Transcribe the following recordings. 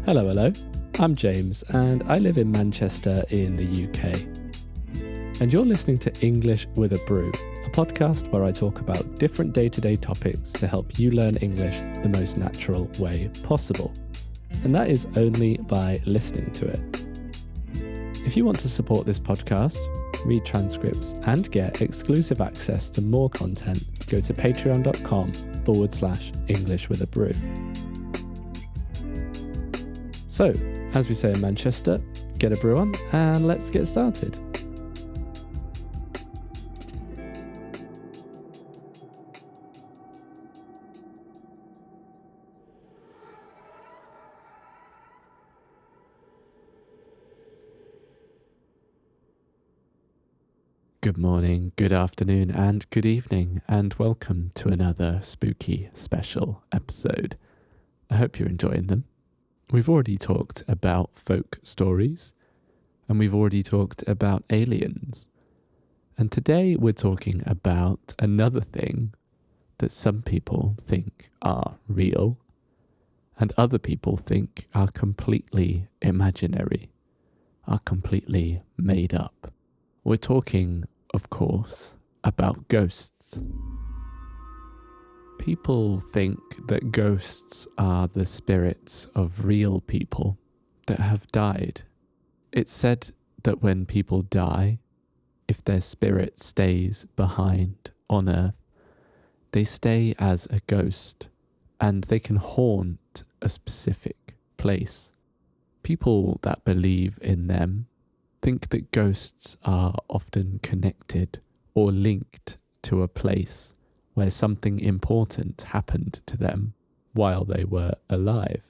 Hello. I'm James, and I live in Manchester in the UK. And you're listening to English with a Brew, a podcast where I talk about different day-to-day topics to help you learn English the most natural way possible. And that is only by listening to it. If you want to support this podcast, read transcripts, and get exclusive access to more content, go to patreon.com/English with a Brew. So, as we say in Manchester, get a brew on and let's get started. Good morning, good afternoon, and good evening, and welcome to another spooky special episode. I hope you're enjoying them. We've already talked about folk stories, and we've already talked about aliens. And today we're talking about another thing that some people think are real, and other people think are completely imaginary, are completely made up. We're talking, of course, about ghosts. People think that ghosts are the spirits of real people that have died. It's said that when people die, if their spirit stays behind on Earth, they stay as a ghost and they can haunt a specific place. People that believe in them think that ghosts are often connected or linked to a place where something important happened to them while they were alive,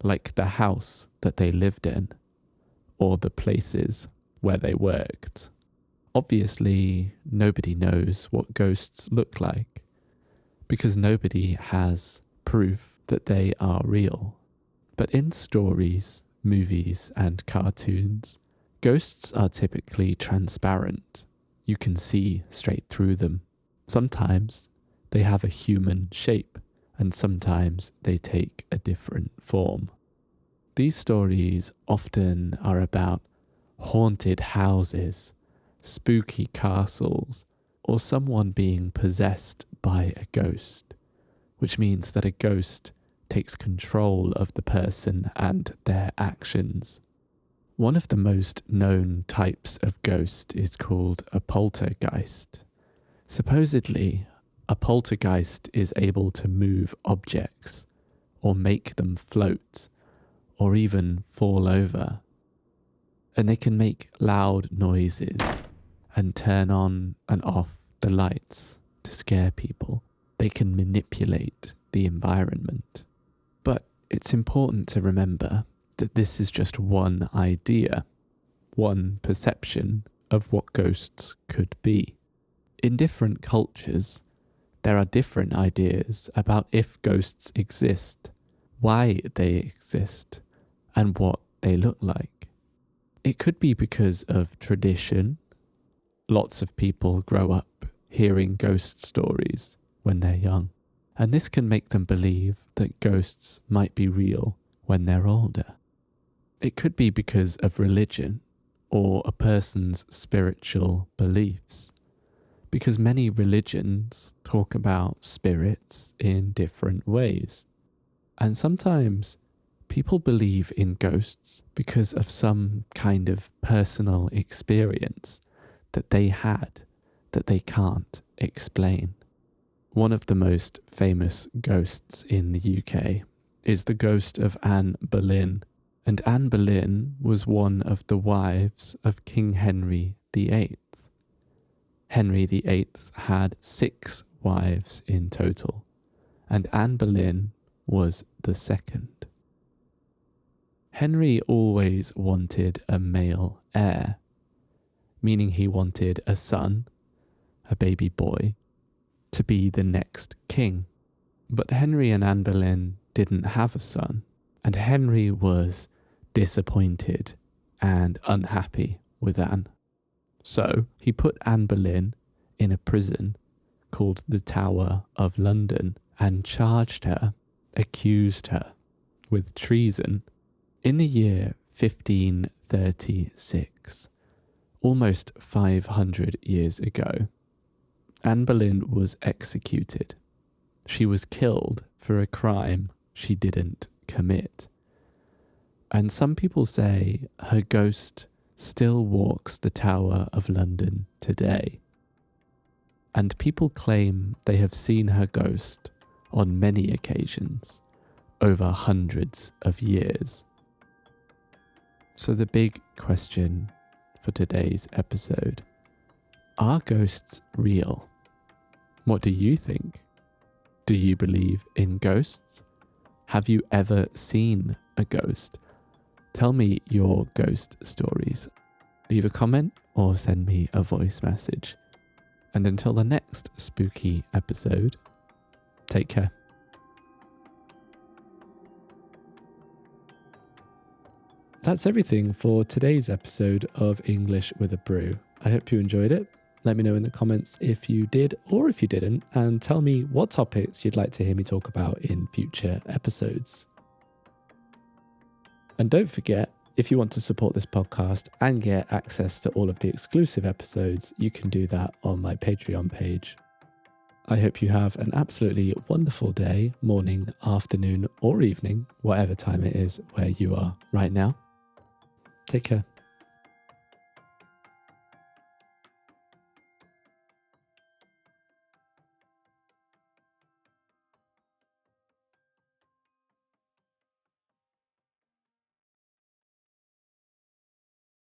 like the house that they lived in, or the places where they worked. Obviously, nobody knows what ghosts look like, because nobody has proof that they are real. But in stories, movies, and cartoons, ghosts are typically transparent. You can see straight through them. Sometimes they have a human shape, and sometimes they take a different form. These stories often are about haunted houses, spooky castles, or someone being possessed by a ghost, which means that a ghost takes control of the person and their actions. One of the most known types of ghost is called a poltergeist. Supposedly, a poltergeist is able to move objects, or make them float, or even fall over. And they can make loud noises and turn on and off the lights to scare people. They can manipulate the environment. But it's important to remember that this is just one idea, one perception of what ghosts could be. In different cultures, there are different ideas about if ghosts exist, why they exist, and what they look like. It could be because of tradition. Lots of people grow up hearing ghost stories when they're young, and this can make them believe that ghosts might be real when they're older. It could be because of religion or a person's spiritual beliefs, because many religions talk about spirits in different ways. And sometimes people believe in ghosts because of some kind of personal experience that they had that they can't explain. One of the most famous ghosts in the UK is the ghost of Anne Boleyn. And Anne Boleyn was one of the wives of King Henry VIII. Henry VIII had 6 wives in total, and Anne Boleyn was the second. Henry always wanted a male heir, meaning he wanted a son, a baby boy, to be the next king. But Henry and Anne Boleyn didn't have a son, and Henry was disappointed and unhappy with Anne. So he put Anne Boleyn in a prison called the Tower of London and charged her, accused her with treason In the year 1536, almost 500 years ago, Anne Boleyn was executed. She was killed for a crime she didn't commit. And some people say her ghost still walks the Tower of London today. And people claim they have seen her ghost on many occasions over hundreds of years. So the big question for today's episode: are ghosts real? What do you think? Do you believe in ghosts? Have you ever seen a ghost? Tell me your ghost stories. Leave a comment or send me a voice message. And until the next spooky episode, take care. That's everything for today's episode of English with a Brew. I hope you enjoyed it. Let me know in the comments if you did or if you didn't, and tell me what topics you'd like to hear me talk about in future episodes. And don't forget, if you want to support this podcast and get access to all of the exclusive episodes, you can do that on my Patreon page. I hope you have an absolutely wonderful day, morning, afternoon, or evening, whatever time it is where you are right now. Take care.